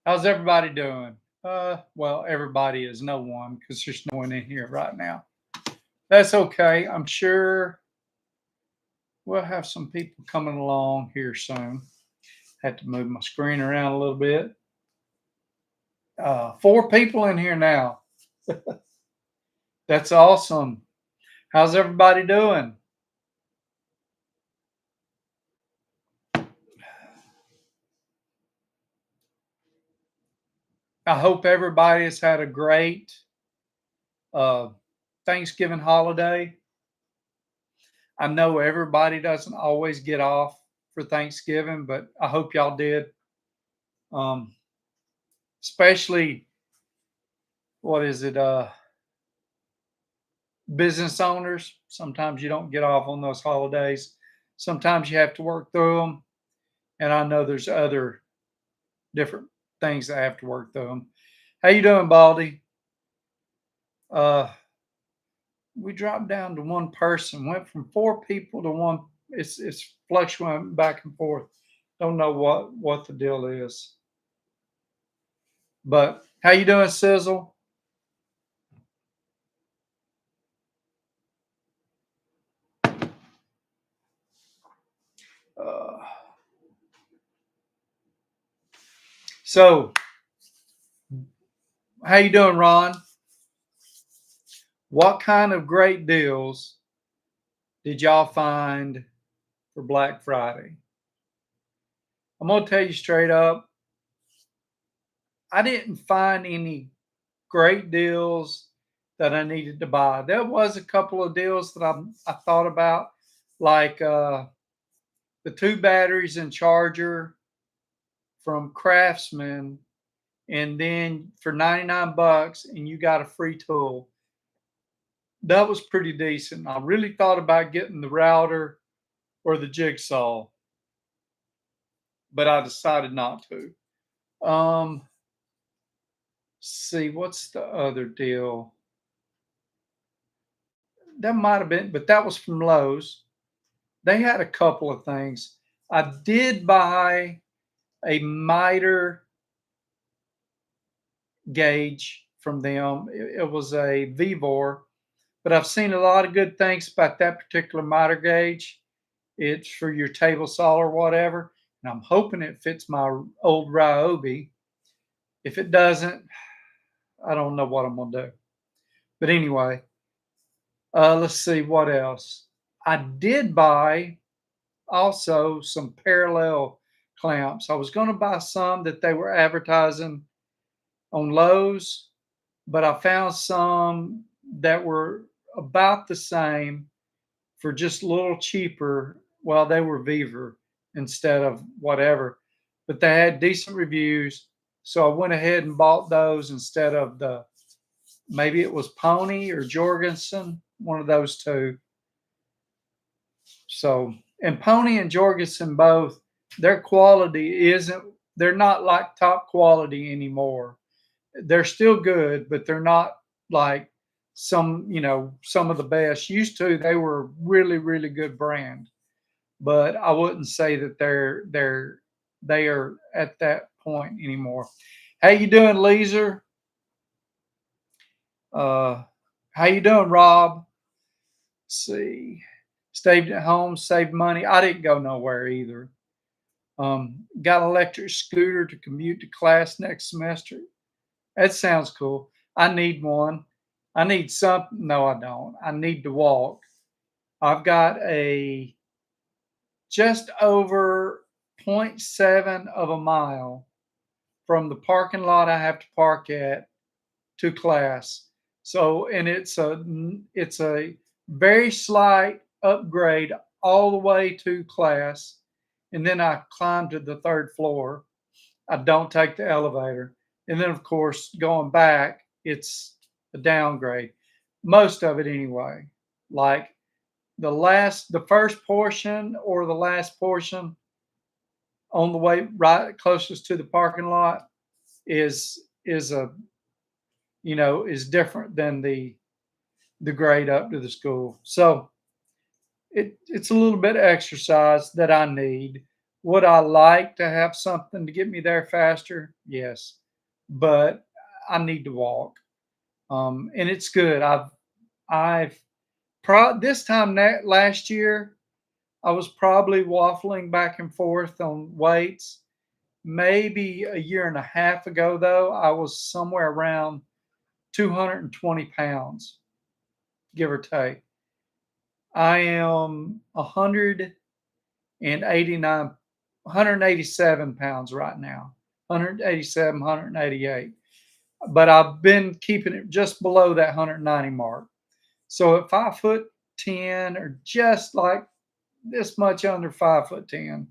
How's everybody doing? Well, everybody is no one because there's no one in here right now. That's okay. I'm sure we'll have some people coming along here soon. Had to move my screen around a little bit. Four people in here now. That's awesome. How's everybody doing? I hope everybody has had a great uh, Thanksgiving holiday. I know everybody doesn't always get off for Thanksgiving, but I hope y'all did. Um, Especially what is it? Business owners. Sometimes you don't get off on those holidays. Sometimes you have to work through them, and I know there's other different things that have to work through them. How you doing, Baldy? Uh, we dropped down to one person. Went from four people to one. It's fluctuating back and forth. Don't know what the deal is. But how you doing, Sizzle? Uh, so how you doing, Ron? What kind of great deals did y'all find for Black Friday? I'm gonna tell you straight up, I didn't find any great deals that I needed to buy. There was a couple of deals that I thought about, like the two batteries and charger from Craftsman, and then for 99 bucks, and you got a free tool. That was pretty decent. I really thought about getting the router or the jigsaw, but I decided not to. Um, see, what's the other deal? That might have been, but that was from Lowe's. They had a couple of things. I did buy a miter gauge from them. It was a Vivor, but I've seen a lot of good things about that particular miter gauge. It's for your table saw or whatever, and I'm hoping it fits my old Ryobi. If it doesn't, I don't know what I'm gonna do. But anyway, let's see what else. I did buy also some parallel clamps. I was going to buy some that they were advertising on Lowe's, but I found some that were about the same for just a little cheaper. Well, they were Beaver instead of whatever, but they had decent reviews. So I went ahead and bought those instead of the, maybe it was Pony or Jorgensen, one of those two. So, and Pony and Jorgensen both, their quality isn't, they're not like top quality anymore. They're still good, but they're not like some of the best. Used to, they were really, really good brand, but I wouldn't say that they are at that point anymore. How you doing, Leeser? Uh, how you doing, Rob? Let's see. Stayed at home, saved money. I didn't go nowhere either. Got an electric scooter to commute to class next semester. That sounds cool. I need one. I need something. No, I don't. I need to walk. I've got a just over point 0.7 of a mile from the parking lot I have to park at to class. So, and it's a very slight upgrade all the way to class, and then I climb to the third floor. I don't take the elevator, and then of course going back, it's a downgrade. Most of it anyway. Like the first portion or the last portion on the way right closest to the parking lot is a is different than the grade up to the school. So it's a little bit of exercise that I need. Would I like to have something to get me there faster? Yes, but I need to walk. And it's good. I've this time last year I was probably waffling back and forth on weights. Maybe a year and a half ago, though, I was somewhere around 220 pounds, give or take. I am 189, 187 pounds right now, 187, 188. But I've been keeping it just below that 190 mark. So at 5 foot 10 or just like this much under 5 foot 10,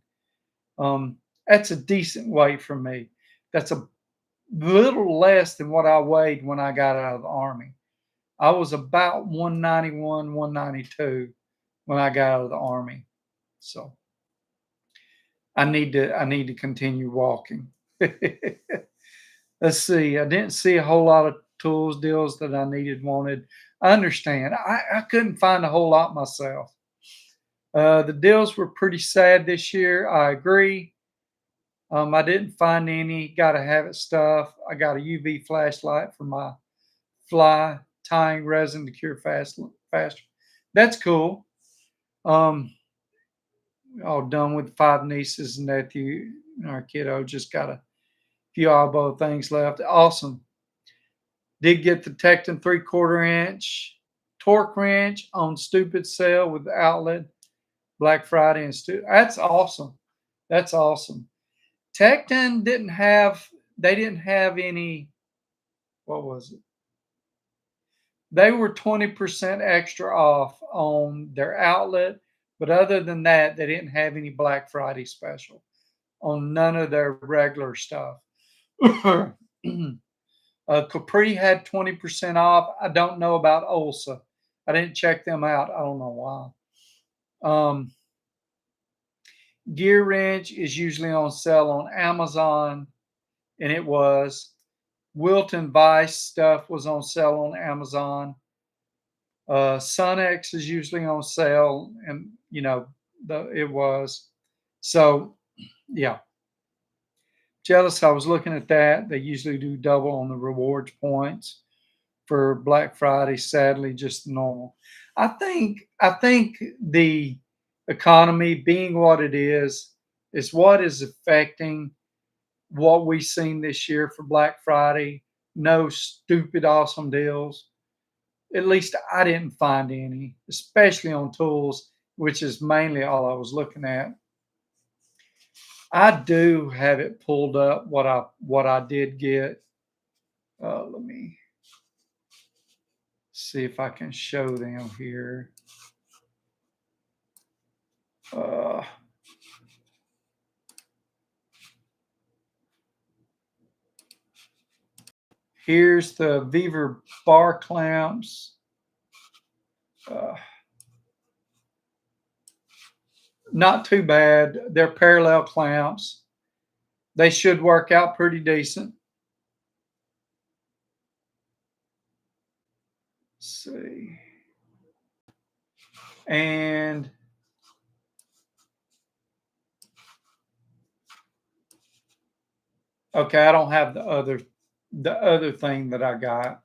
um, that's a decent weight for me. That's a little less than what I weighed when I got out of the army. I was about 191, 192 when I got out of the army. So I need to continue walking. Let's see. I didn't see a whole lot of tools deals that I needed, wanted. I understand. I couldn't find a whole lot myself. The deals were pretty sad this year. I agree. I didn't find any gotta have it stuff. I got a UV flashlight for my fly tying resin to cure faster. That's cool. Um, all done with 5 nieces and nephew. Our kiddo just got a few eyeball things left. Awesome. Did get the Tecton 3/4 inch torque wrench on stupid sale with the outlet Black Friday and that's awesome. That's awesome. Tecton didn't have they didn't have any, what was it? They were 20% extra off on their outlet, but other than that, they didn't have any Black Friday special on none of their regular stuff. Capri had 20% off. I don't know about Olsa. I didn't check them out. I don't know why. Gear wrench is usually on sale on Amazon, and it was. Wilton Vice stuff was on sale on Amazon. Sunex is usually on sale, and it was. So, yeah, jealous. I was looking at that. They usually do double on the rewards points for Black Friday. Sadly, just normal. I think the economy being what it is what is affecting what we've seen this year for Black Friday. No stupid awesome deals. At least I didn't find any, especially on tools, which is mainly all I was looking at. I do have it pulled up what I did get. Let me see if I can show them here. Uh, Here's the Beaver bar clamps. Uh, Not too bad. They're parallel clamps. They should work out pretty decent. Let's see. And okay, I don't have the other thing that I got.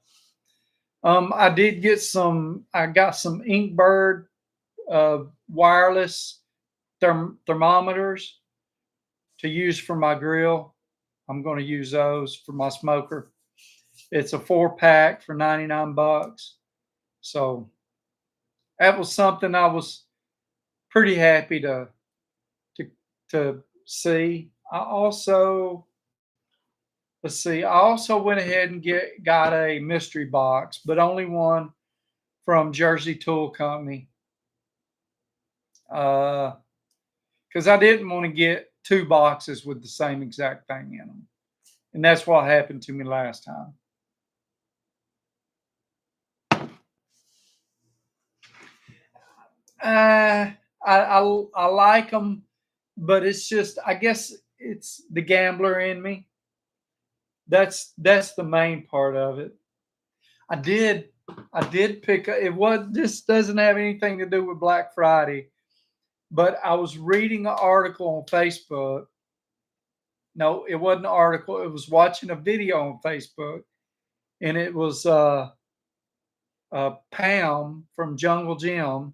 I did get some. I got some Inkbird wireless thermometers to use for my grill. I'm going to use those for my smoker. It's a 4-pack for $99. So that was something I was pretty happy to to see. Let's see. I also went ahead and got a mystery box, but only one from Jersey Tool Company. Because I didn't want to get 2 boxes with the same exact thing in them, and that's what happened to me last time. I like them, but it's just I guess it's the gambler in me. That's the main part of it. I did pick up. It was This doesn't have anything to do with Black Friday, But I was reading an article on Facebook. No, it wasn't an article. It was watching a video on Facebook, and it was Pam from Jungle Gym.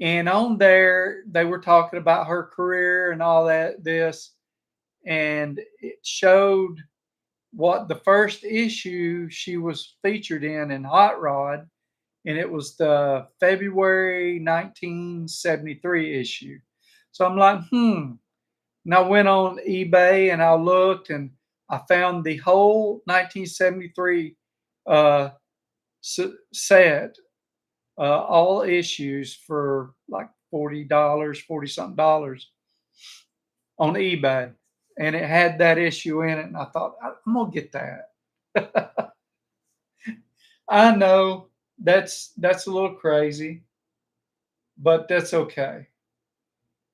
And on there, they were talking about her career and all that, this, and it showed what the first issue she was featured in Hot Rod, and it was the February 1973 issue. So I'm like, And I went on eBay and I looked and I found the whole 1973 uh, set, all issues for like $40, 40 something dollars on eBay. And it had that issue in it. And I thought, I'm going to get that. I know that's a little crazy, but that's okay.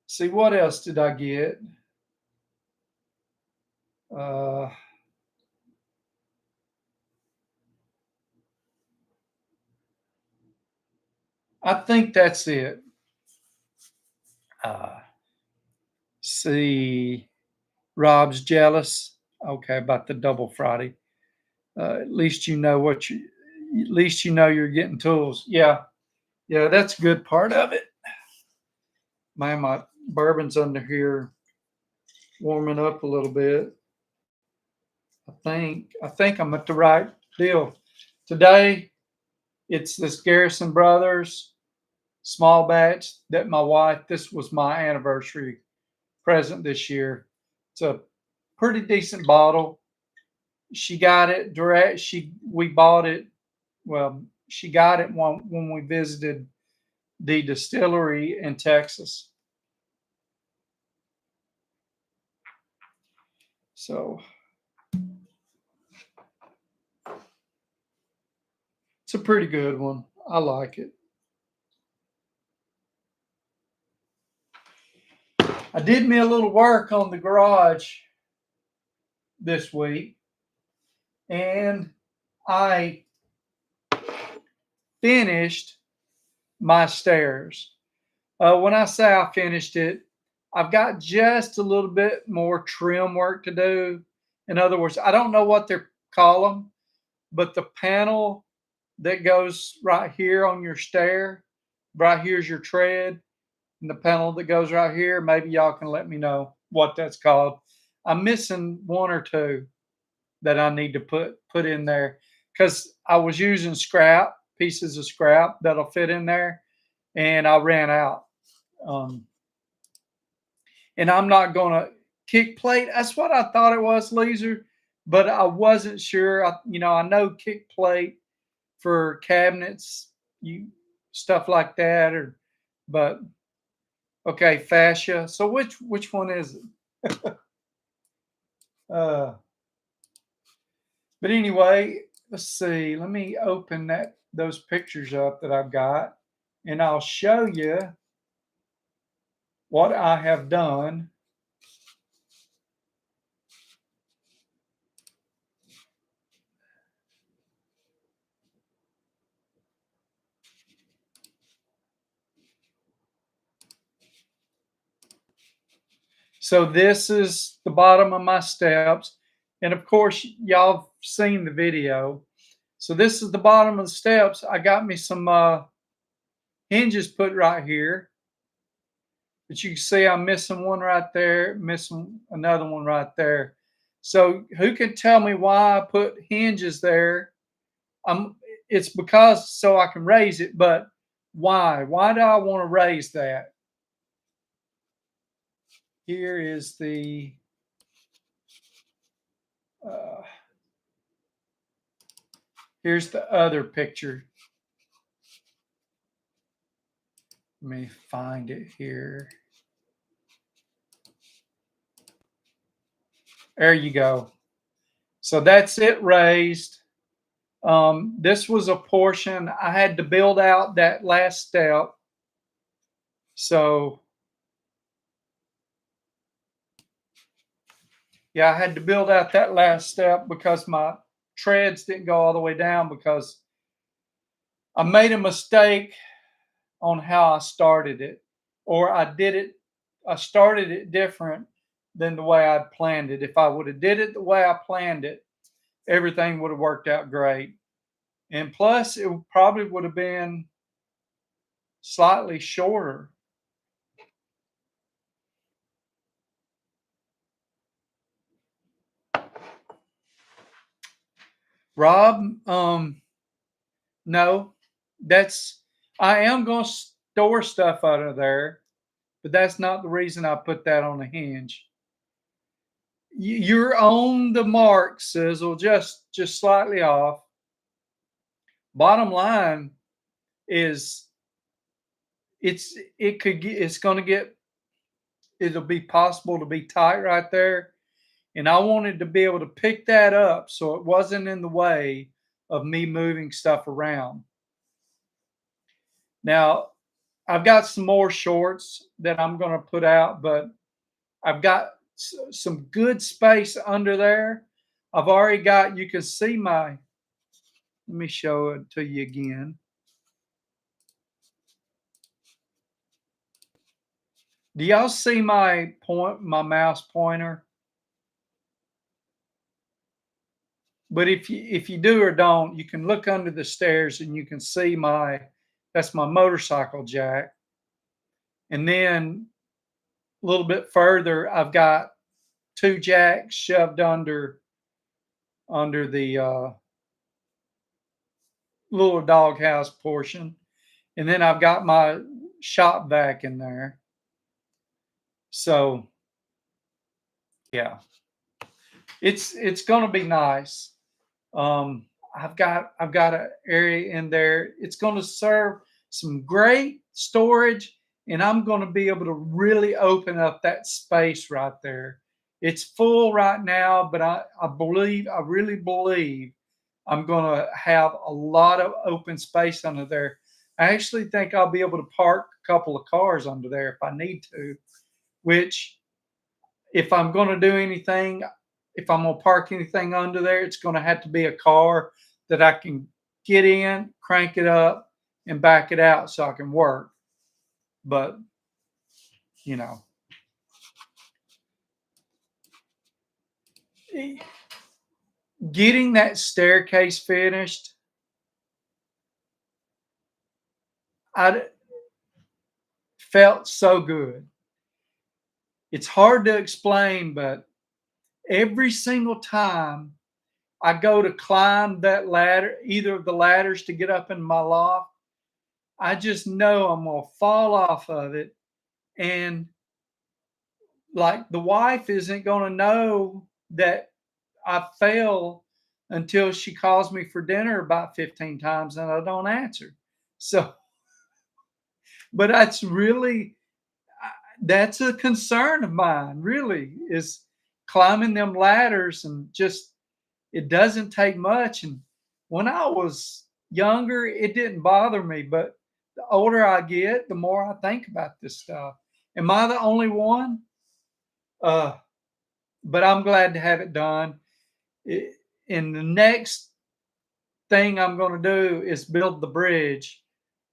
See, what else did I get? Uh, I think that's it. Uh, see, Rob's jealous. Okay, about the double Friday. At least you know what you. At least you know you're getting tools. Yeah, yeah, that's a good part of it. Man, my bourbon's under here warming up a little bit. I think I'm at the right deal. Today, it's this Garrison Brothers small batch that my wife. This was my anniversary present this year. It's a pretty decent bottle. She got it direct. We bought it. Well, she got it when we visited the distillery in Texas. So it's a pretty good one. I like it. I did me a little work on the garage this week, and I finished my stairs. When I say I finished it, I've got just a little bit more trim work to do. In other words, I don't know what they call them, but the panel that goes right here on your stair, right here's your tread, and the panel that goes right here, maybe y'all can let me know what that's called. I'm missing one or two that I need to put in there because I was using scrap pieces of scrap that'll fit in there, and I ran out. Um, and I'm not gonna kick plate. That's what I thought it was, laser, but I wasn't sure. I know kick plate for cabinets, you stuff like that, or but okay, fascia. So which one is it? Uh, but anyway, let's see. Let me open those pictures up that I've got, and I'll show you what I have done. So this is the bottom of my steps. And of course, y'all have seen the video. So this is the bottom of the steps. I got me some hinges put right here. But you can see I'm missing one right there, missing another one right there. So who can tell me why I put hinges there? I'm it's because so I can raise it, but why? Why do I want to raise that? Here is uh, here's the other picture. Let me find it here. There you go. So that's it raised. This was a portion I had to build out that last step. So yeah, I had to build out that last step because my treads didn't go all the way down because I made a mistake on how I started it. or I started it different than the way I'd planned it. If I would have did it the way I planned it, everything would have worked out great. And plus, it probably would have been slightly shorter. Rob, no, that's I am going to store stuff out of there, but that's not the reason I put that on a hinge. You're on the mark, Sizzle, just slightly off. Bottom line is it's going to get it'll be possible to be tight right there, and I wanted to be able to pick that up so it wasn't in the way of me moving stuff around. Now, I've got some more shorts that I'm going to put out, but I've got some good space under there. I've already got, you can see let me show it to you again. Do y'all see my mouse pointer? But if you do or don't, you can look under the stairs and you can see that's my motorcycle jack. And then a little bit further, I've got two jacks shoved under the little doghouse portion. And then I've got my shop vac in there. So yeah, it's gonna be nice. I've got an area in there. It's gonna serve some great storage, and I'm gonna be able to really open up that space right there. It's full right now, but I really believe I'm gonna have a lot of open space under there. I actually think I'll be able to park a couple of cars under there if I need to, which if I'm going to do anything, if I'm going to park anything under there, it's going to have to be a car that I can get in, crank it up, and back it out so I can work. But, you know, getting that staircase finished, I felt so good. It's hard to explain, but every single time I go to climb that ladder, either of the ladders to get up in my loft, I just know I'm going to fall off of it. And like the wife isn't going to know that I fell until she calls me for dinner about 15 times and I don't answer. So, but that's a concern of mine, really, is climbing them ladders and just, it doesn't take much. And when I was younger, it didn't bother me, but the older I get, the more I think about this stuff. Am I the only one? Uh, but I'm glad to have it done. And the next thing I'm going to do is build the bridge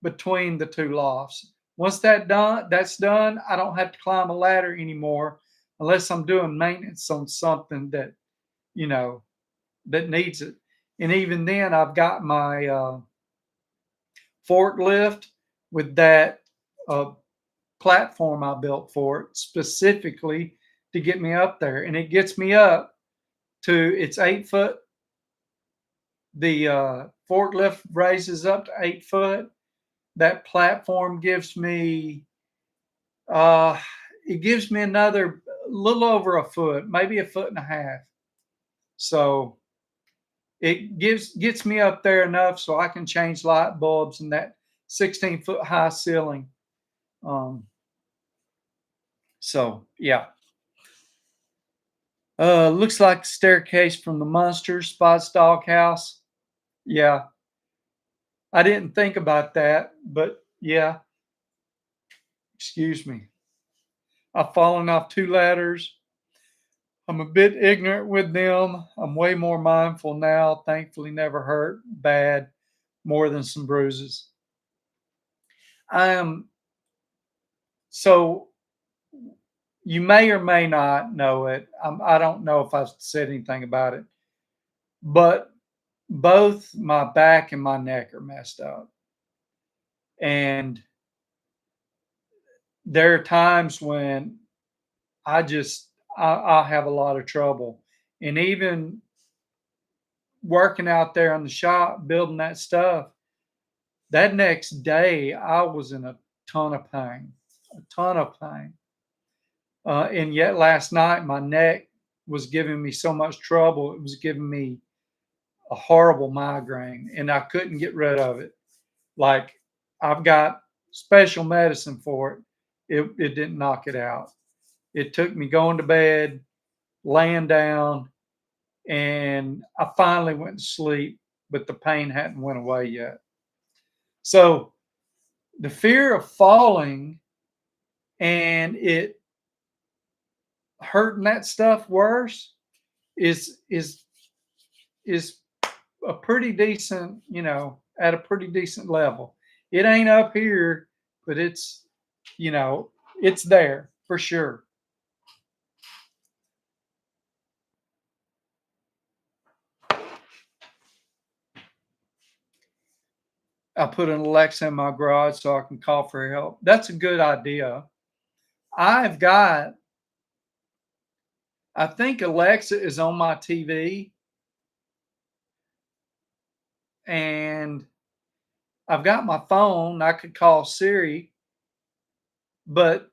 between the two lofts. Once that's done, I don't have to climb a ladder anymore unless I'm doing maintenance on something that, you know, that needs it. And even then, I've got my forklift with that uh, platform I built for it specifically to get me up there. And it gets me up to, it's 8 foot. The forklift raises up to 8 foot. That platform gives me, uh, it gives me another little over a foot, maybe a foot and a half. So it gets me up there enough so I can change light bulbs in that 16-foot high ceiling. So yeah. Looks like the staircase from the Munster Spot's Doghouse. Yeah, I didn't think about that, but yeah. Excuse me. I've fallen off two ladders. I'm a bit ignorant with them. I'm way more mindful now. Thankfully, never hurt bad, more than some bruises. I am So you may or may not know it. I don't know if I said anything about it, but both my back and my neck are messed up. And there are times when I'll have a lot of trouble. And even working out there in the shop building that stuff, that next day I was in a ton of pain, a ton of pain. And yet last night my neck was giving me so much trouble. It was giving me a horrible migraine and I couldn't get rid of it. Like I've got special medicine for it. It didn't knock it out. It took me going to bed, laying down, and I finally went to sleep, but the pain hadn't went away yet. So the fear of falling and it hurting that stuff worse is is a pretty decent, at a pretty decent level. It ain't up here, but you know, it's there for sure. I put an Alexa in my garage so I can call for help. That's a good idea. I've got, I think Alexa is on my TV and I've got my phone. I could call Siri, but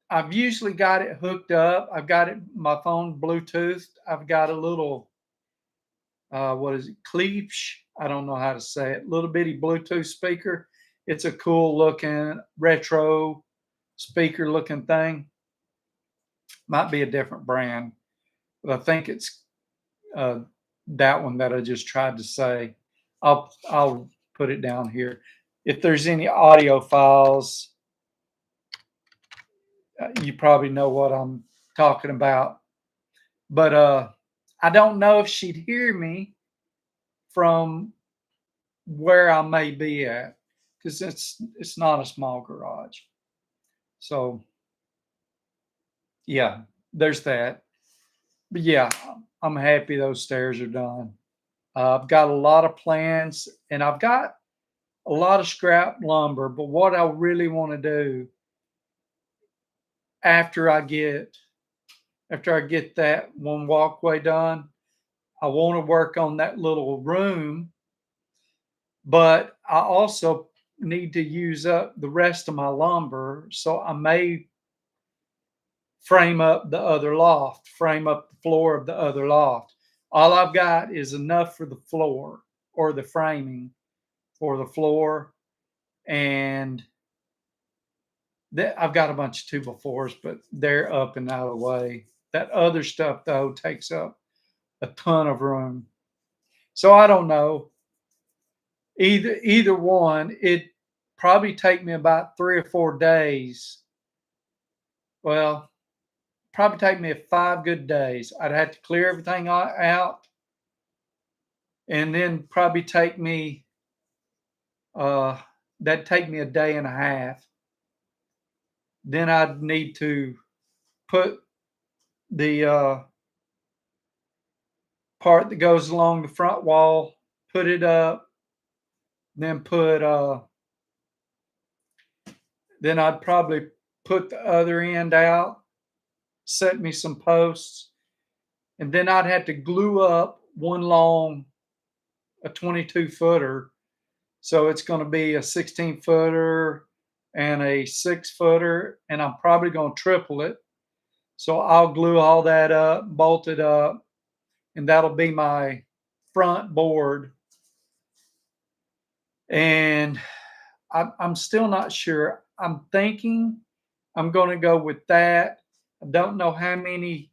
I've usually got it hooked up. I've got it, my phone Bluetooth. I've got a little, what is it, Cleach? I don't know how to say it. Little bitty Bluetooth speaker. It's a cool looking retro speaker looking thing. Might be a different brand, but I think it's uh, that one that I just tried to say. I'll put it down here. If there's any audio files, you probably know what I'm talking about. But I don't know if she'd hear me from where I may be at because it's not a small garage. So yeah, there's that. But yeah, I'm happy those stairs are done. I've got a lot of plans and I've got a lot of scrap lumber. But what I really want to do after I get after I get that one walkway done, I want to work on that little room, but I also need to use up the rest of my lumber. So I may frame up the other loft, frame up the floor of the other loft. All I've got is enough for the floor or the framing for the floor. And I've got a bunch of two by fours, but they're up and out of the way. That other stuff, though, takes up a ton of room. So I don't know. Either one, it probably take me about 3 or 4 days. Well, probably take me 5 good days. I'd have to clear everything out, and then probably take me uh that'd take me a day and a half. Then I'd need to put the part that goes along the front wall, put it up, then put then I'd probably put the other end out, set me some posts, and then I'd have to glue up one long a 22 footer. So it's going to be a 16 footer and a 6 footer, and I'm probably going to triple it. So I'll glue all that up, bolt it up, and that'll be my front board. And I'm still not sure. I'm thinking I'm going to go with that. I don't know how many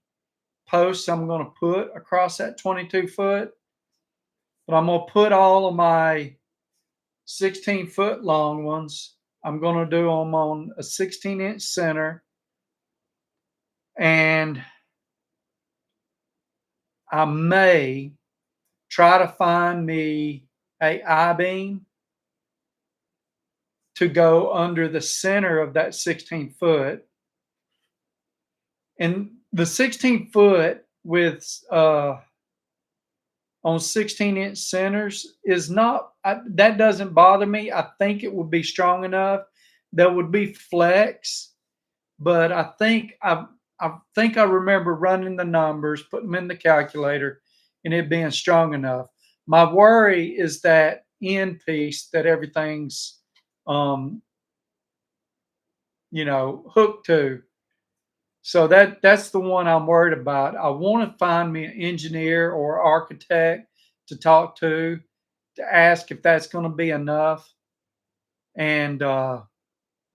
posts I'm going to put across that 22 foot, but I'm going to put all of my 16-foot long ones. I'm going to do them on a 16-inch center, and I may try to find me a I-beam to go under the center of that 16 foot. And the 16 foot with on 16-inch centers is not, that doesn't bother me. I think it would be strong enough. There would be flex, but I remember running the numbers, putting them in the calculator, and it being strong enough. My worry is that end piece that everything's hooked to. So that's the one I'm worried about. I want to find me an engineer or architect to talk to ask if that's going to be enough. And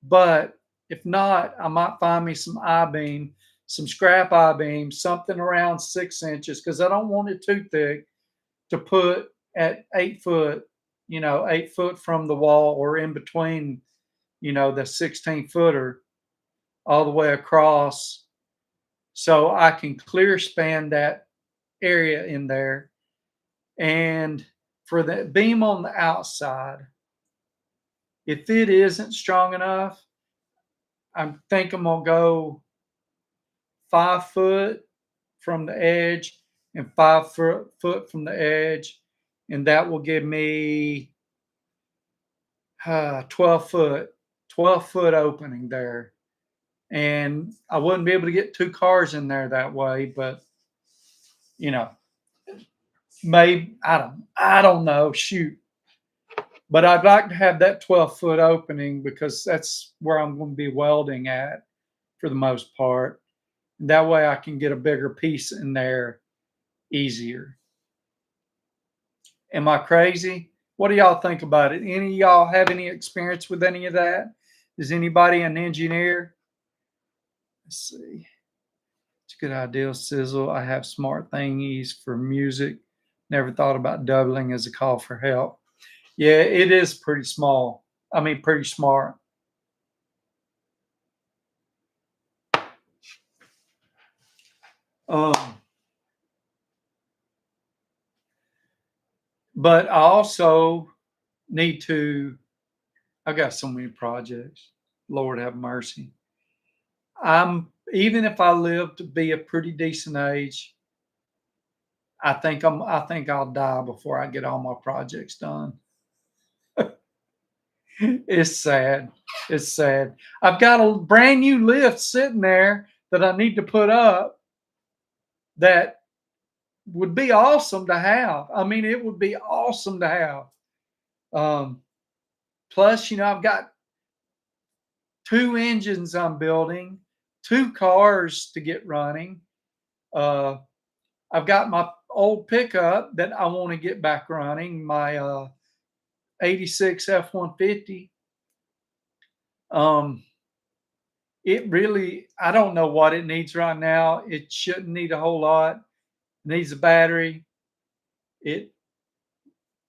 but if not, I might find me some I-beam, some scrap I-beam, something around 6 inches, because I don't want it too thick to put at 8 foot, 8 foot from the wall or in between, the 16 footer all the way across, so I can clear span that area in there. And for the beam on the outside, if it isn't strong enough, I think I'm gonna go 5 foot from the edge and 5 foot from the edge, and that will give me 12 foot, 12 foot opening there. And I wouldn't be able to get 2 cars in there that way, but you know, maybe I don't know. Shoot. But I'd like to have that 12 foot opening because that's where I'm going to be welding at for the most part. That way I can get a bigger piece in there easier. Am I crazy? What do y'all think about it? Any of y'all have any experience with any of that? Is anybody an engineer? Let's see. It's a good idea, Sizzle. I have smart thingies for music. Never thought about doubling as a call for help. Yeah, it is pretty small. I mean, pretty smart. Um, but I also need to, I got so many projects. Lord have mercy. Even if I live to be a pretty decent age, I think I'll die before I get all my projects done. It's sad. It's sad. I've got a brand new lift sitting there that I need to put up that would be awesome to have. I mean, it would be awesome to have. Plus, I've got 2 engines I'm building, 2 cars to get running. I've got my old pickup that I want to get back running, my 86 F-150. It really, I don't know what it needs right now. It shouldn't need a whole lot. It needs a battery.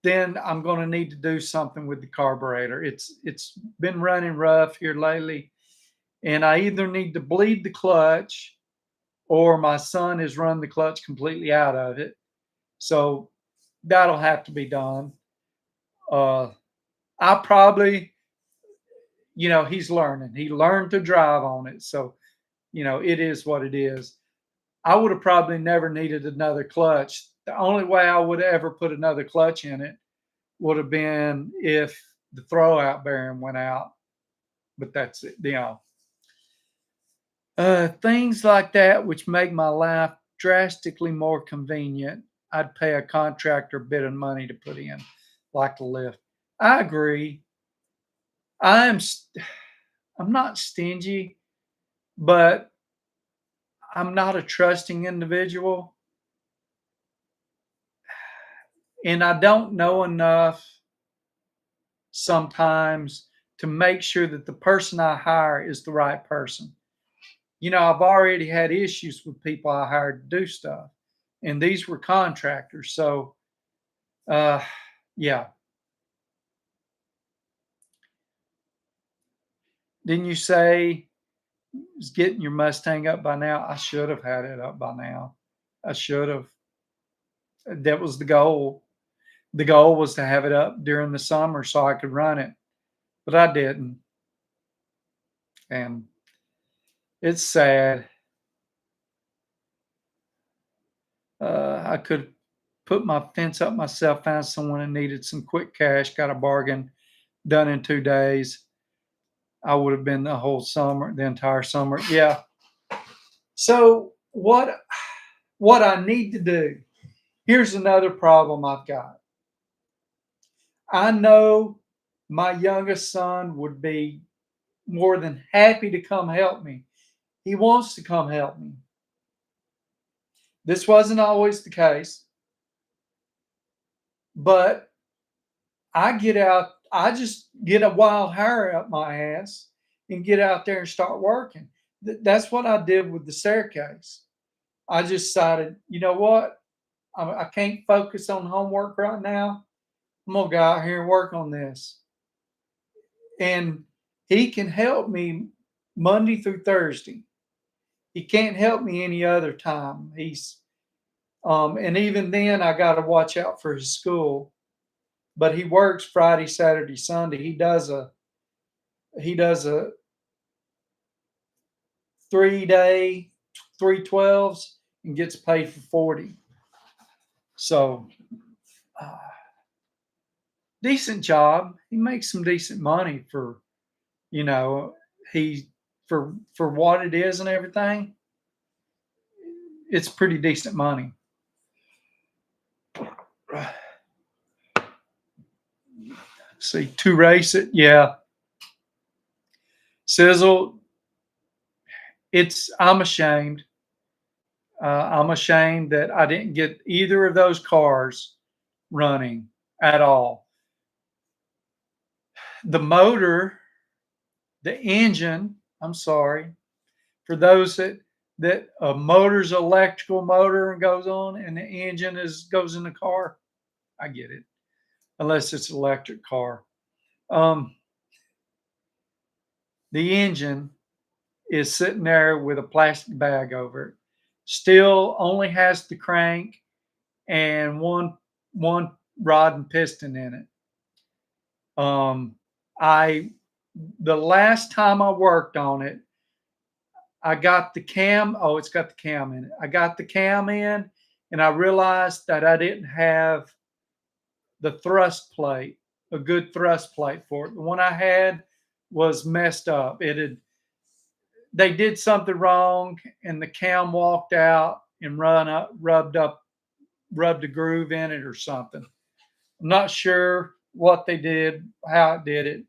Then I'm going to need to do something with the carburetor. It's been running rough here lately, and I either need to bleed the clutch, or my son has run the clutch completely out of it. So that'll have to be done. I probably, he's learning. He learned to drive on it, so it is what it is. I would have probably never needed another clutch. The only way I would ever put another clutch in it would have been if the throwout bearing went out. But that's it, things like that which make my life drastically more convenient. I'd pay a contractor a bit of money to put in, like the lift. I agree. I'm not stingy, but I'm not a trusting individual. And I don't know enough sometimes to make sure that the person I hire is the right person. I've already had issues with people I hired to do stuff, and these were contractors. So, yeah. Didn't you say was getting your Mustang up by now? I should have had it up by now. I should have. That was the goal. The goal was to have it up during the summer so I could run it. but I didn't. And it's sad. I could put my fence up myself, found someone that needed some quick cash, got a bargain done in 2 days. I would have been the whole summer, the entire summer. Yeah. So what I need to do, here's another problem I've got. I know my youngest son would be more than happy to come help me. He wants to come help me. This wasn't always the case, but I just get a wild hair up my ass and get out there and start working. That's what I did with the staircase. I just decided, you know what? I can't focus on homework right now. I'm gonna go out here and work on this. And he can help me Monday through Thursday. He can't help me any other time. And even then I got to watch out for his school. But he works Friday, Saturday, Sunday. He does a 3 day, 3 12s, and gets paid for 40. So uh, decent job. He makes some decent money for, you know, he for what it is and everything. It's pretty decent money. See, to race it, yeah. Sizzle, I'm ashamed. I'm ashamed that I didn't get either of those cars running at all. The motor, the engine, I'm sorry, for those that a motor's electrical motor and goes on and the engine goes in the car, I get it. Unless it's an electric car. Um, the engine is sitting there with a plastic bag over it. Still only has the crank and one rod and piston in it. I the last time I worked on it, I got the cam. Oh, it's got the cam in it. I got the cam in, and I realized that I didn't have the thrust plate, a good thrust plate for it. The one I had was messed up. They did something wrong, and the cam walked out and rubbed a groove in it or something. I'm not sure what they did, how it did it.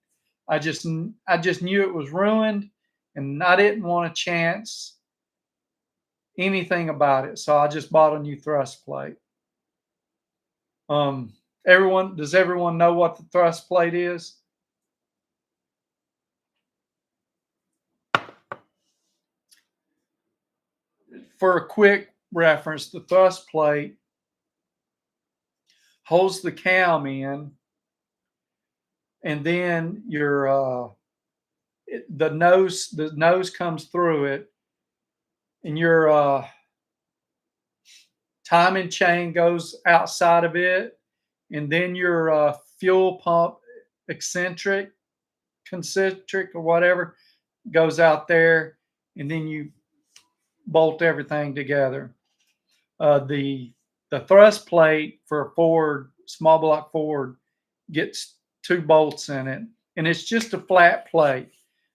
I just knew it was ruined, and I didn't want to chance anything about it. So I just bought a new thrust plate. Does everyone know what the thrust plate is? For a quick reference, the thrust plate holds the cam in, and then the nose comes through it, and your timing chain goes outside of it, and then your fuel pump eccentric, concentric, or whatever goes out there, and then you bolt everything together. The thrust plate for a Ford, small block Ford, gets 2 bolts in it, and it's just a flat plate.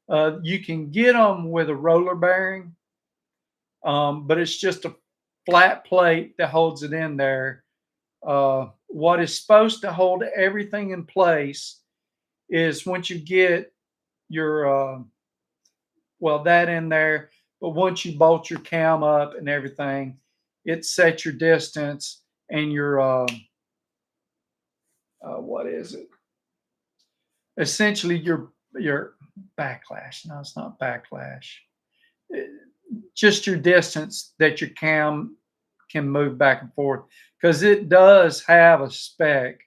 You can get them with a roller bearing, but it's just a flat plate that holds it in there. What is supposed to hold everything in place is once you get your that in there, but once you bolt your cam up and everything, it sets your distance and your what is it? Essentially your backlash. No, it's not backlash. It- just your distance that your cam can move back and forth, because it does have a spec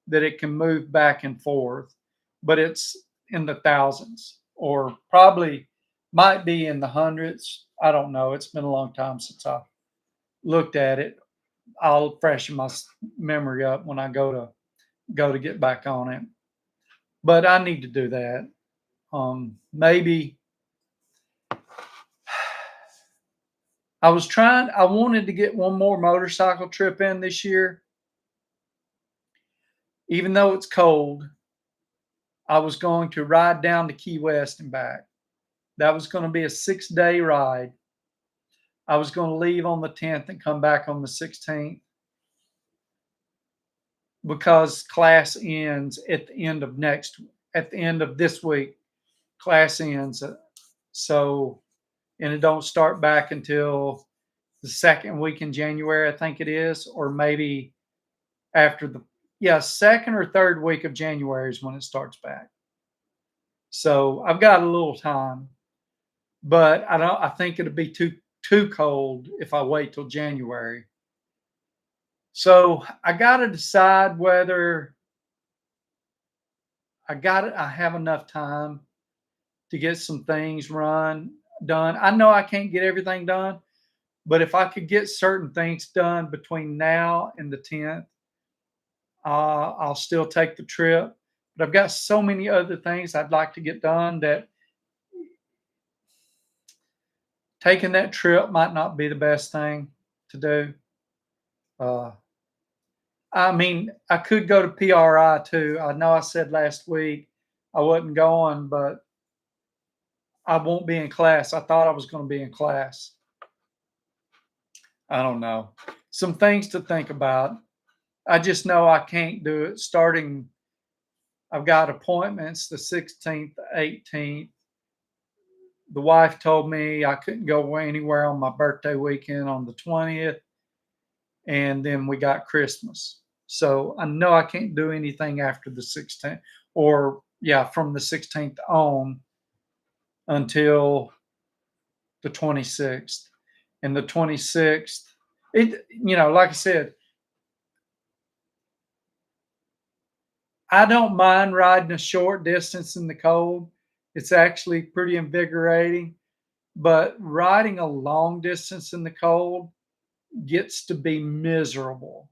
that it can move back and forth, but it's in the thousands or probably might be in the hundreds. I don't know. It's been a long time since I looked at it. I'll freshen my memory up when I go to get back on it. But I need to do that. Maybe I wanted to get one more motorcycle trip in this year. Even though it's cold, I was going to ride down to Key West and back. That was going to be a 6-day ride. I was going to leave on the 10th and come back on the 16th because class ends at the end of this week. Class ends. So, and it don't start back until the second week in January, I think it is, or maybe after second or third week of January is when it starts back. So I've got a little time, but I think it'll be too cold if I wait till January. So I got to decide whether I have enough time to get some things done. I know I can't get everything done, but if I could get certain things done between now and the 10th, I'll still take the trip. But I've got so many other things I'd like to get done that taking that trip might not be the best thing to do. I mean, I could go to PRI too. I know I said last week I wasn't going, but I won't be in class. I thought I was going to be in class. I don't know. Some things to think about. I just know I can't do it starting. I've got appointments the 16th, 18th. The wife told me I couldn't go anywhere on my birthday weekend on the 20th. And then we got Christmas. So I know I can't do anything after the 16th from the 16th on until the 26th. And the 26th, like I said, I don't mind riding a short distance in the cold. It's actually pretty invigorating. But riding a long distance in the cold gets to be miserable.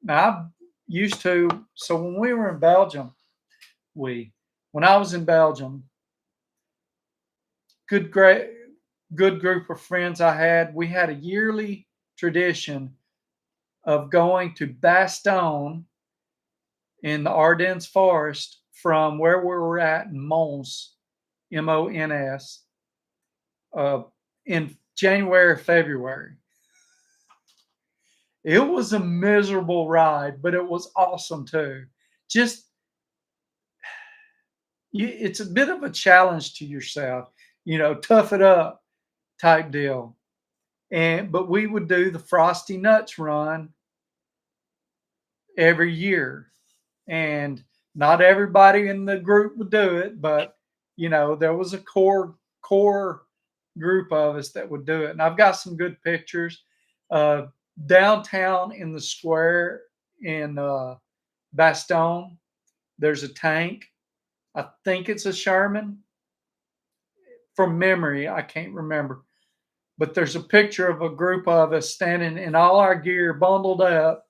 Now, I'm used to, so when we were in Belgium, when I was in Belgium, good group of friends I had, we had a yearly tradition of going to Bastogne in the Ardennes forest from where we were at in Mons, Mons, in January, February. It was a miserable ride, but it was awesome too. It's a bit of a challenge to yourself, tough it up type deal. But we would do the Frosty Nuts run every year. And not everybody in the group would do it, but there was a core group of us that would do it. And I've got some good pictures. Downtown in the square in Bastogne, there's a tank. I think it's a Sherman. From memory, I can't remember. But there's a picture of a group of us standing in all our gear, bundled up.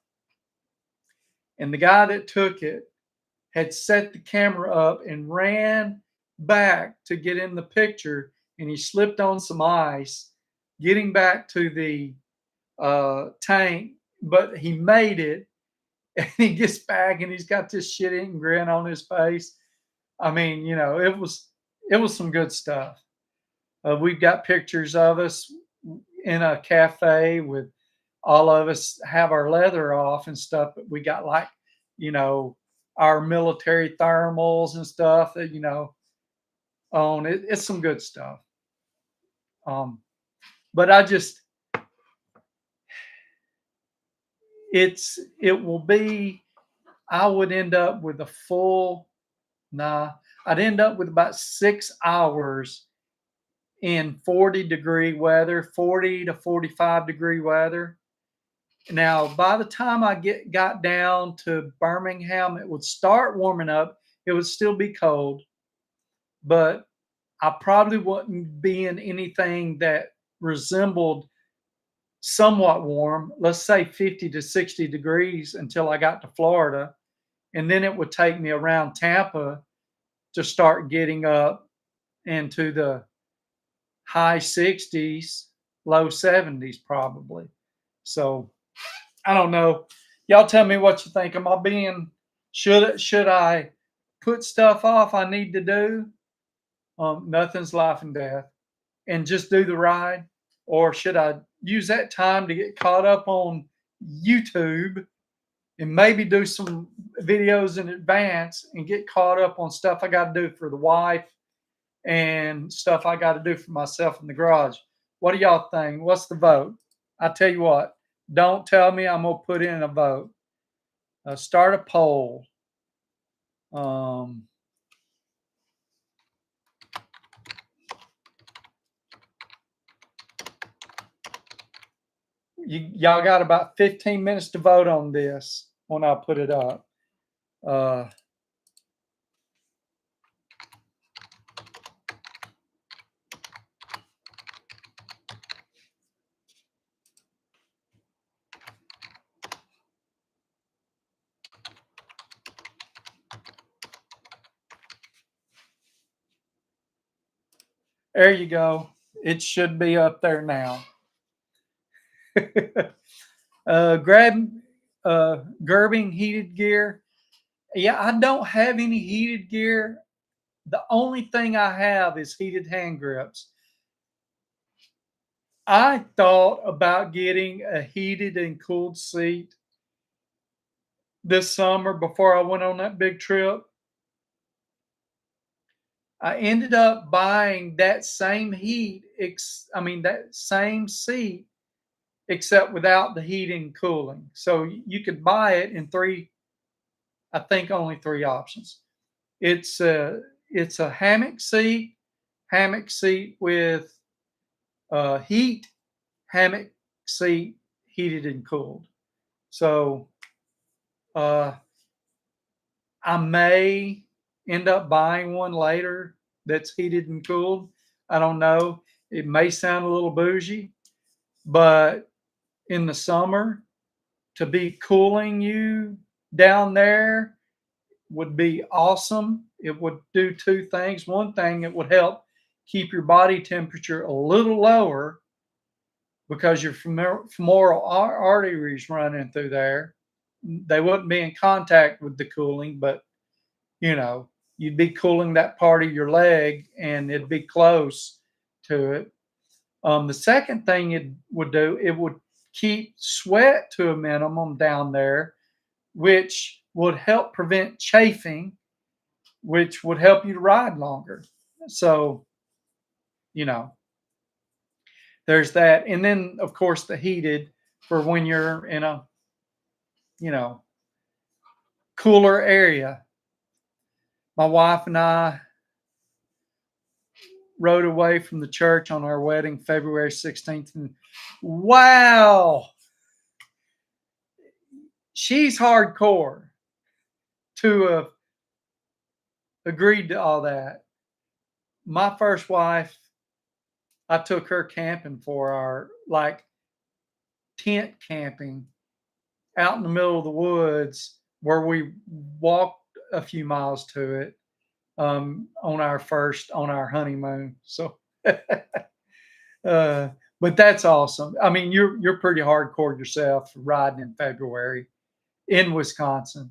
And the guy that took it had set the camera up and ran back to get in the picture. And he slipped on some ice, getting back to the tank, but he made it. And he gets back and he's got this shit-eating grin on his face. I mean, it was some good stuff. We've got pictures of us in a cafe with all of us have our leather off and stuff, but we got our military thermals and stuff that, on it. It's some good stuff. But I would end up with I'd end up with about 6 hours in 40-degree weather, 40 to 45-degree weather. Now, by the time I got down to Birmingham, it would start warming up. It would still be cold, but I probably wouldn't be in anything that resembled somewhat warm, let's say 50 to 60 degrees until I got to Florida. And then it would take me around Tampa to start getting up into the high 60s, low 70s probably. So I don't know. Y'all tell me what you think. Am I being should I put stuff off I need to do? Nothing's life and death, and just do the ride, or should I use that time to get caught up on YouTube and maybe do some videos in advance and get caught up on stuff I got to do for the wife and stuff I got to do for myself in the garage? What do y'all think? What's the vote? I tell you what, don't tell me I'm gonna put in a vote. Start a poll. Um, y'all got about 15 minutes to vote on this when I put it up. Uh, there you go. It should be up there now. Grab Gerbing heated gear. Yeah, I don't have any heated gear. The only thing I have is heated hand grips. I thought about getting a heated and cooled seat this summer before I went on that big trip. I ended up buying that same that same seat, except without the heating and cooling. So you could buy it in I think only three options. It's a hammock seat with heat, hammock seat heated and cooled. So uh, I may end up buying one later that's heated and cooled. I don't know. It may sound a little bougie, but in the summer, to be cooling you down there would be awesome. It would do two things. One thing, it would help keep your body temperature a little lower because your femoral arteries running through there. They wouldn't be in contact with the cooling, but you'd be cooling that part of your leg and it'd be close to it. The second thing it would do, it would keep sweat to a minimum down there, which would help prevent chafing, which would help you to ride longer. So, you know, there's that. And then, of course, the heated for when you're in a, you know, cooler area. My wife and I rode away from the church on our wedding February 16th. And wow, she's hardcore to have agreed to all that. My first wife, I took her camping for our tent camping out in the middle of the woods where we walked a few miles to it on our honeymoon. So, but that's awesome. I mean, you're pretty hardcore yourself riding in February in Wisconsin.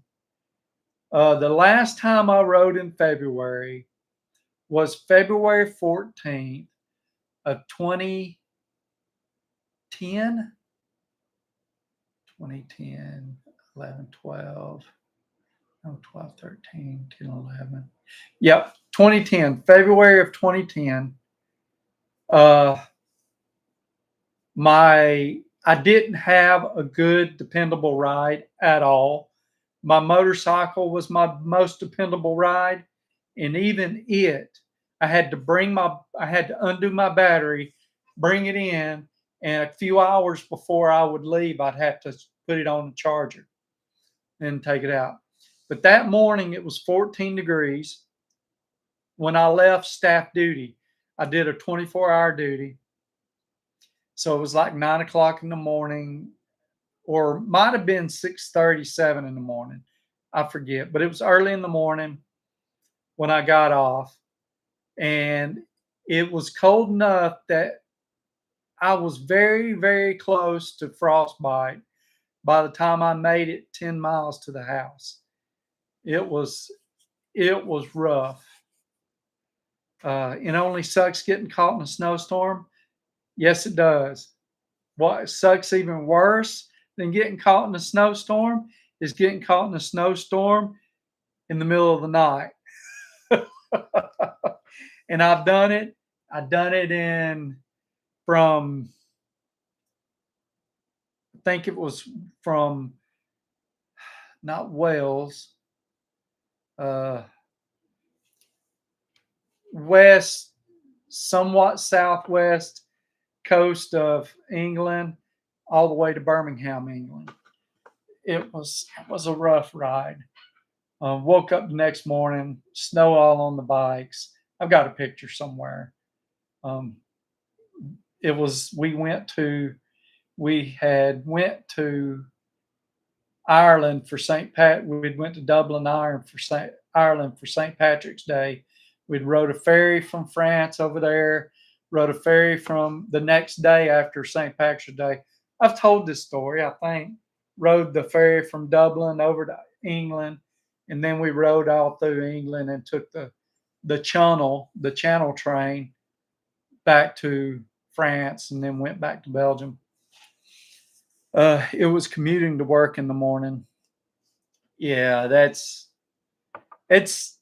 The last time I rode in February was February 14th of 2010, 11, 12, no, 12, 13, 10, 11. Yep, 2010, February of 2010. I didn't have a good, dependable ride at all. My motorcycle was my most dependable ride, and even I had to undo my battery, bring it in, and a few hours before I would leave, I'd have to put it on the charger and take it out. But that morning it was 14 degrees. When I left staff duty, I did a 24-hour duty. So it was like 9 o'clock in the morning, or might have been 6:37 in the morning. I forget, but it was early in the morning when I got off. and it was cold enough that I was very, very close to frostbite by the time I made it 10 miles to the house. It was it was rough. It only sucks getting caught in a snowstorm. Yes, it does. What sucks even worse than getting caught in a snowstorm is getting caught in a snowstorm in the middle of the night. And I've done it. I've done it in from I think it was from not Wales, uh, west, somewhat southwest coast of England, all the way to Birmingham, England. It was a rough ride. Woke up the next morning, snow all on the bikes. I've got a picture somewhere. Um, it was we had went to Ireland for St. Pat. We went to Dublin, Ireland for St. Patrick's Day. We'd rode a ferry from France over there. Rode a ferry from the next day after St. Patrick's Day. I've told this story, I think. Rode the ferry from Dublin over to England, and then we rode all through England and took the channel train back to France, and then went back to Belgium. It was commuting to work in the morning. Yeah, it's.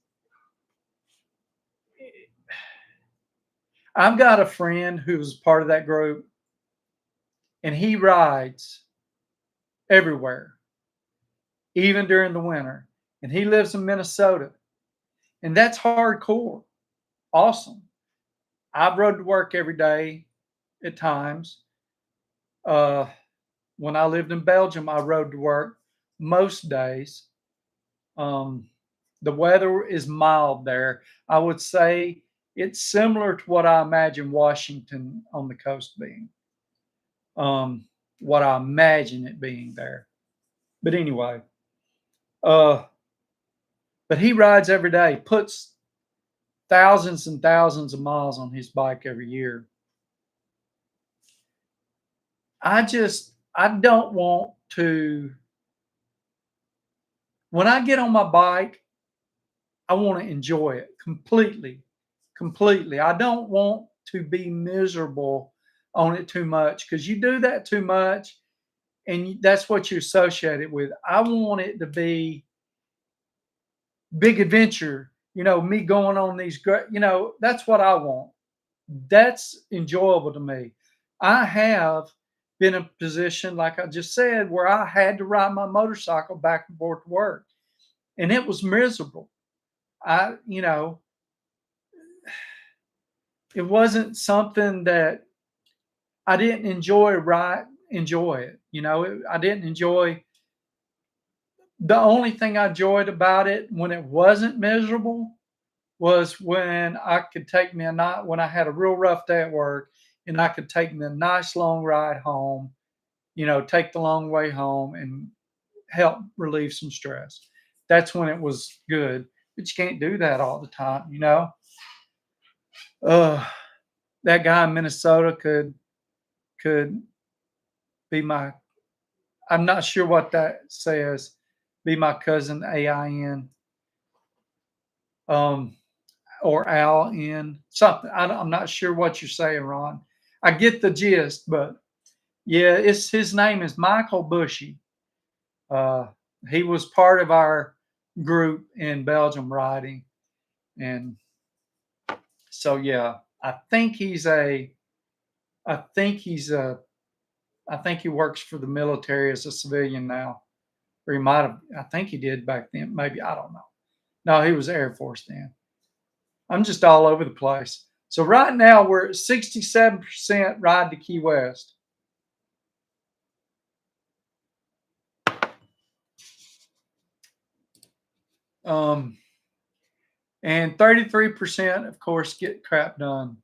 I've got a friend who's part of that group, and he rides everywhere, even during the winter. And he lives in Minnesota, and that's hardcore. Awesome. I've rode to work every day at times. Uh, when I lived in Belgium, I rode to work most days. Um, the weather is mild there. I would say it's similar to what I imagine Washington on the coast being. Um, what I imagine it being there. But anyway, uh, but he rides every day, puts thousands and thousands of miles on his bike every year. I don't want to. When I get on my bike, I want to enjoy it completely, completely. I don't want to be miserable on it too much, because you do that too much, and that's what you associate it with. I want it to be big adventure. Me going on these great. That's what I want. That's enjoyable to me. I have been in a position, like I just said, where I had to ride my motorcycle back and forth to work, and it was miserable. I, you know, it wasn't something that I didn't enjoy. Right, enjoy it. I didn't enjoy. The only thing I enjoyed about it when it wasn't miserable was when I could take me a night when I had a real rough day at work, and I could take me a nice long ride home. Take the long way home and help relieve some stress. That's when it was good. But you can't do that all the time. Uh, that guy in Minnesota could be my. I'm not sure what that says. Be my cousin AIN, or Al in something. I'm not sure what you're saying, Ron. I get the gist, but yeah, it's his name is Michael Bushy. Uh, he was part of our group in Belgium riding, and so yeah, I think he's a. I think he's a. I think he works for the military as a civilian now, or he might have. I think he did back then. Maybe I don't know. No, he was Air Force then. I'm just all over the place. So right now we're at 67% ride to Key West. Um, and 33%, of course, get crap done.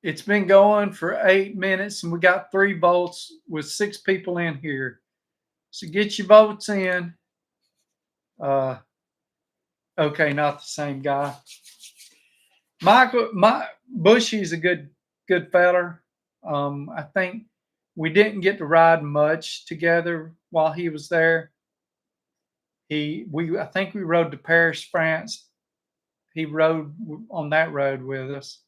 It's been going for 8 minutes, and we got 3 votes with 6 people in here. So get your votes in. Uh, Okay, not the same guy. My Bushy's a good feller. I think we didn't get to ride much together while he was there. I think we rode to Paris, France. He rode on that road with us,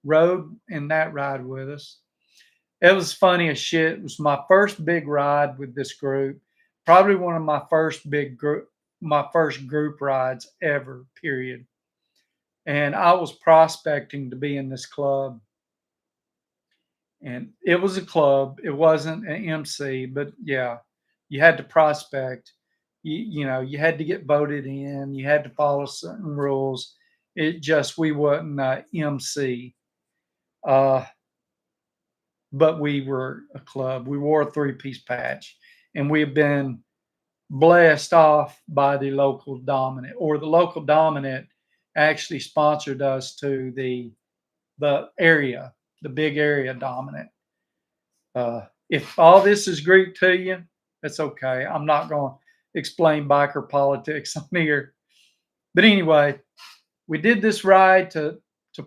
rode in that ride with us. It was funny as shit. It was my first big ride with this group. Probably one of my first group rides ever, period. And I was prospecting to be in this club. And it was a club. It wasn't an MC, but yeah, you had to prospect. You had to get voted in. You had to follow certain rules. It just we wasn't MC. Uh, but we were a club. We wore a three-piece patch, and we have been blessed off by the local dominant, or the local dominant actually sponsored us to the area, the big area dominant. If all this is Greek to you, that's okay. I'm not going to explain biker politics on here. But anyway, we did this ride to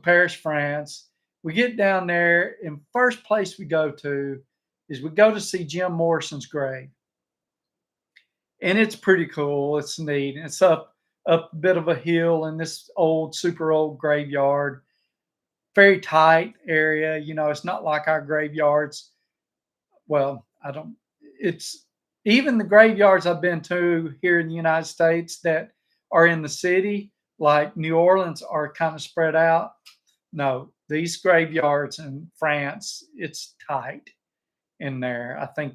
Paris, France. We get down there, and first place we go to is we go to see Jim Morrison's grave, and it's pretty cool. It's neat. It's up a bit of a hill in this super old graveyard. Very tight area. It's not like our graveyards. Well, I don't. It's even the graveyards I've been to here in the United States that are in the city, like New Orleans, are kind of spread out. No, these graveyards in France, it's tight in there. I think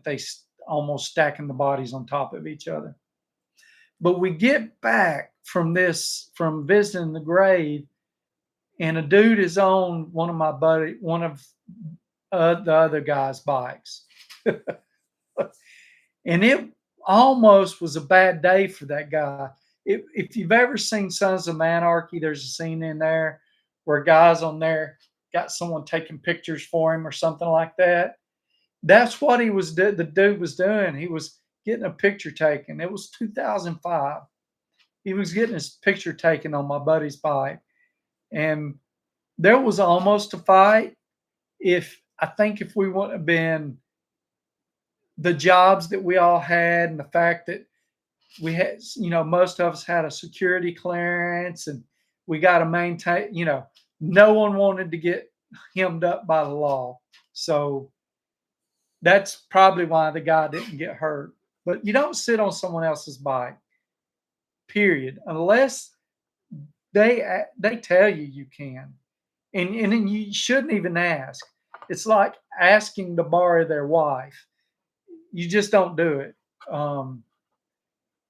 almost stacking the bodies on top of each other. But we get back from visiting the grave, and a dude is on one of the other guy's bikes, and it almost was a bad day for that guy. If you've ever seen Sons of Anarchy, there's a scene in there where guys on there got someone taking pictures for him or something like that. That's what the dude was doing. He was getting a picture taken. It was 2005. He was getting his picture taken on my buddy's bike, and there was almost a fight. If we wouldn't have been the jobs that we all had, and the fact that we had, most of us had a security clearance, and we got to maintain, no one wanted to get hemmed up by the law. So that's probably why the guy didn't get hurt. But you don't sit on someone else's bike, period, unless they tell you can, and then you shouldn't even ask. It's like asking to borrow their wife. You just don't do it.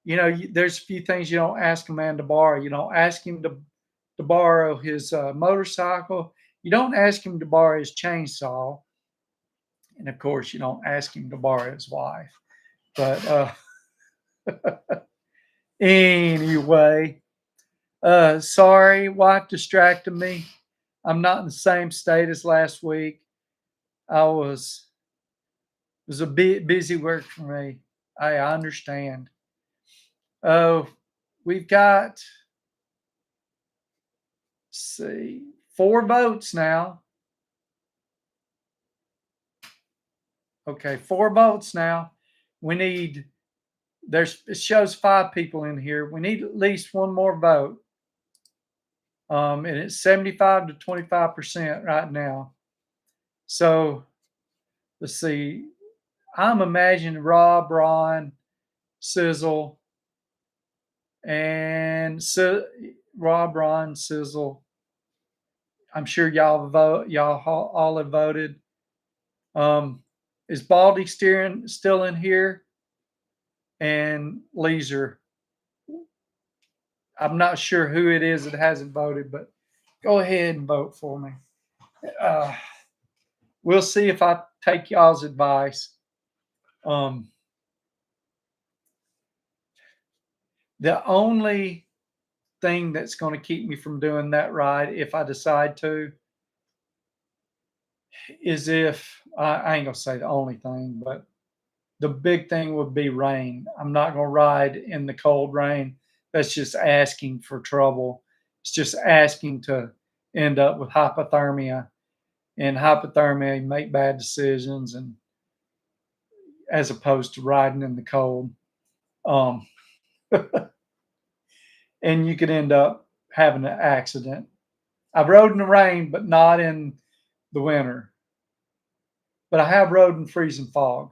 There's a few things you don't ask a man to borrow. You don't ask him to borrow his motorcycle. You don't ask him to borrow his chainsaw. And of course, you don't ask him to borrow his wife. But anyway, sorry, wife distracted me. I'm not in the same state as last week. It was a bit busy work for me. I understand. Oh, we've got, see, 4 votes now. Okay, 4 votes now. It shows 5 people in here. We need at least one more vote. And it's 75 to 25% right now. So let's see. I'm imagining Rob, Ron, Sizzle, and Rob, Ron, Sizzle. I'm sure y'all all have voted. Is Baldy still in here? And Leisure. I'm not sure who it is that hasn't voted, but go ahead and vote for me. We'll see if I take y'all's advice. The only thing that's going to keep me from doing that ride, if I decide to, is if I ain't gonna say the only thing, but the big thing would be rain. I'm not gonna ride in the cold rain. That's just asking for trouble. It's just asking to end up with hypothermia, and hypothermia, you make bad decisions, and as opposed to riding in the cold. Um, and you could end up having an accident. I've rode in the rain, but not in the winter. But I have rode in freezing fog,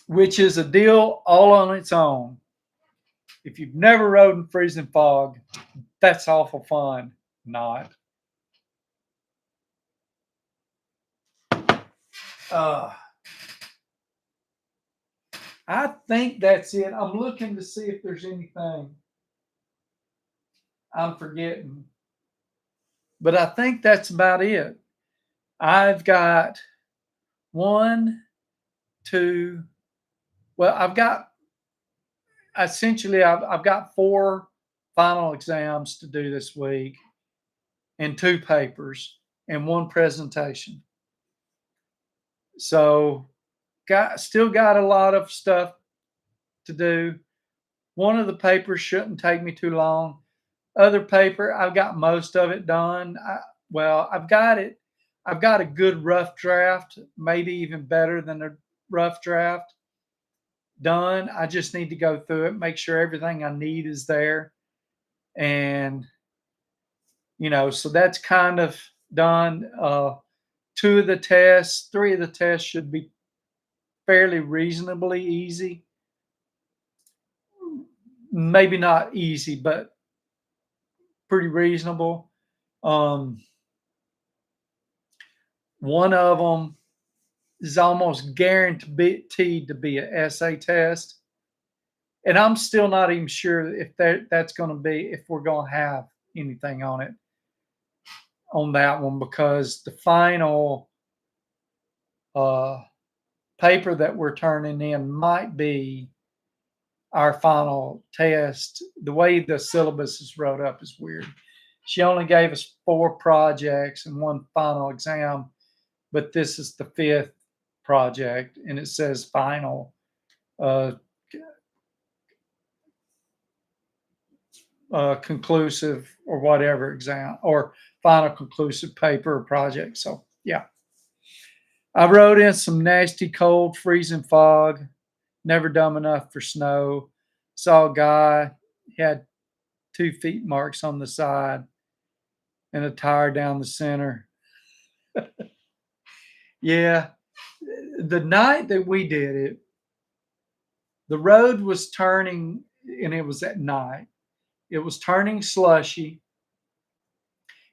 which is a deal all on its own. If you've never rode in freezing fog, that's awful fun. Not. Uh, I think that's it. I'm looking to see if there's anything I'm forgetting, but I think that's about it. I've got one, two. Well, I've got essentially I've got four final exams to do this week, and two papers and one presentation. So got a lot of stuff to do. One of the papers shouldn't take me too long. Other paper, I've got most of it done. I've got it. I've got a good rough draft, maybe even better than a rough draft done. I just need to go through it, make sure everything I need is there. And, so that's kind of done. Two of the tests, three of the tests should be fairly reasonably easy. Maybe not easy, but pretty reasonable. One of them is almost guaranteed to be an essay test, and I'm still not even sure if that's going to be if we're going to have anything on that one, because the final uh, paper that we're turning in might be our final test. The way the syllabus is wrote up is weird. She only gave us 4 projects and one final exam, but this is the 5th project, and it says final uh, conclusive or whatever exam, or final conclusive paper or project. So yeah, I wrote in some nasty cold freezing fog, never dumb enough for snow. Saw a guy, he had 2 feet marks on the side and a tire down the center. Yeah, the night that we did it, the road was turning, and it was at night. It was turning slushy.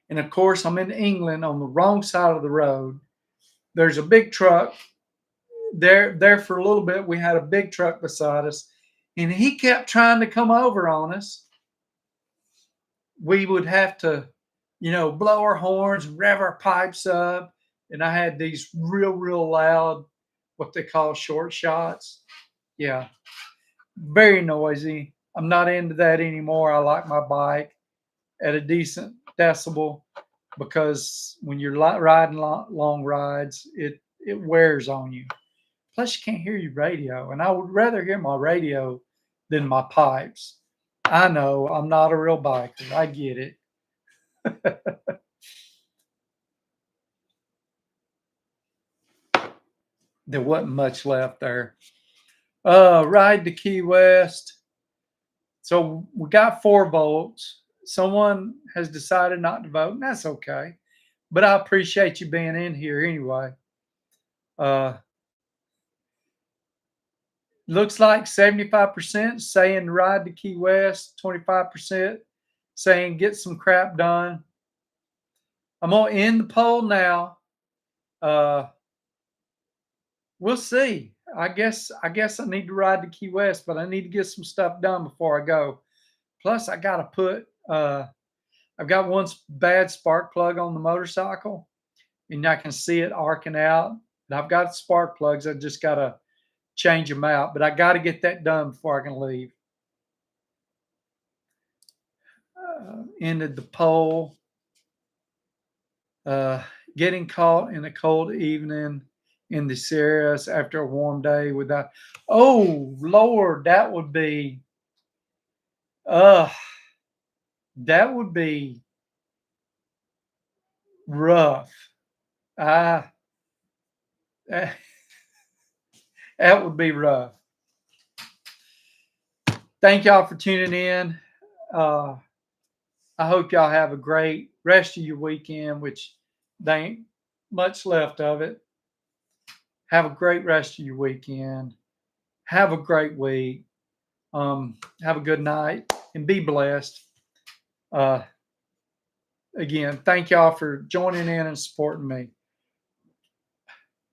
And of course, I'm in England on the wrong side of the road. There's a big truck there for a little bit. We had a big truck beside us, and he kept trying to come over on us. We would have to, blow our horns, rev our pipes up. And I had these real loud, what they call short shots. Yeah, very noisy. I'm not into that anymore. I like my bike at a decent decibel, because when you're riding long rides, it wears on you. Plus, you can't hear your radio, and I would rather hear my radio than my pipes. I know I'm not a real biker. I get it. There wasn't much left there. Ride to Key West. So we got 4 votes. Someone has decided not to vote, and that's okay. But I appreciate you being in here anyway. Uh, Looks like 75% saying ride to Key West, 25% saying get some crap done. I'm gonna end the poll now. Uh, we'll see. I guess I need to ride to Key West, but I need to get some stuff done before I go. Plus, I gotta put. I've got one bad spark plug on the motorcycle, and I can see it arcing out. And I've got spark plugs. I just gotta change them out, but I got to get that done before I can leave. Ended the poll. Getting caught in a cold evening in this area after a warm day without. Oh Lord, uh that would be rough. Ah, that would be rough. Thank y'all for tuning in. Uh, I hope y'all have a great rest of your weekend, which there ain't much left of it. Have a great rest of your weekend. Have a great week. Have a good night and be blessed. Uh, Again, thank y'all for joining in and supporting me.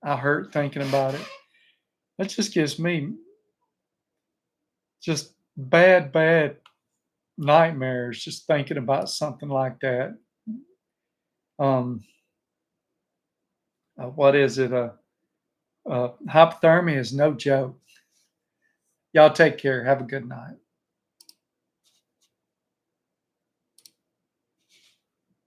I hurt thinking about it. That just gives me just bad nightmares just thinking about something like that. Um, what is it? Hypothermia is no joke. Y'all take care. Have a good night.